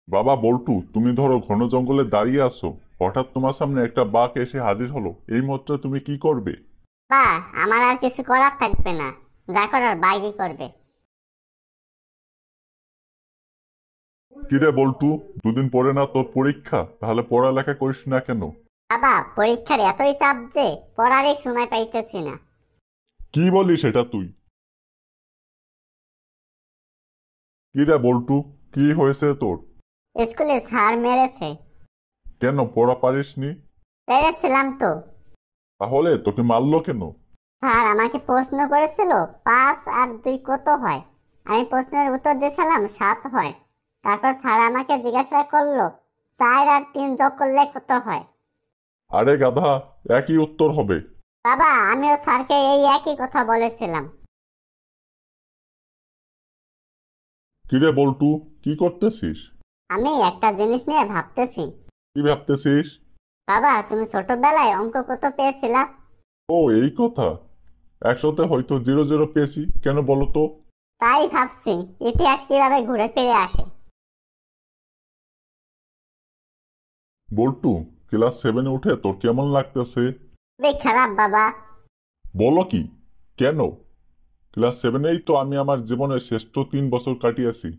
বাবা বল্টু, তুমি ধরো ঘন জঙ্গলে দাঁড়িয়ে আছো, হঠাৎ তোমার সামনে একটা বাঘ এসে হাজির হলো, এই মাত্র তুমি কি করবে? বা, আমার আর কিছু করার থাকবে না। যা করার বাইরে করবে। কিরে বল্টু, দুদিন পরে না তোর পরীক্ষা, তাহলে পড়ালেখা করিস না কেন? বাবা, পরীক্ষার এতই চাপ যে পড়ারই সময় পাইতেছি না। কি বলিস এটা তুই? কিরে বল্টু, কি হয়েছে তোর? স্কুলে স্যার মেরেছে। কেন পড়া পারিসনি? পেরেছিলাম তো। তাহলে তোকে মারলো কেন? স্যার আমাকে প্রশ্ন করেছিল, 5 আর 2 কত হয়। আমি প্রশ্নের উত্তর দিয়েছিলাম 7 হয়। তারপর স্যার আমাকে জিজ্ঞাসা করলো, 4 আর 3 যোগ করলে কত হয়। আরে গাধা, একই উত্তর হবে। বাবা, আমিও স্যারকে এই একই কথা বলেছিলাম। কিরে বল্টু, কি করতেছিস? আমি একটা জিনিস নিয়ে ভাবতেছি। কি ভাবতেছিস? বাবা, তুমি ছোটবেলায় অঙ্ক কত পেয়েছিলা? ও এই কথা। একসাথে হয়তো 0 0 পেয়েছি, কেন বলো তো? তাই ভাবছি, ইতিহাস কিভাবে ঘুরে ফিরে আসে। বল্টু, ক্লাস 7-এ উঠে তোর কেমন লাগতেছে? খুবই খারাপ বাবা। বলো কি? কেন? ক্লাস 7-এই তো আমি আমার জীবনের শ্রেষ্ঠ 3 বছর কাটিয়েছি।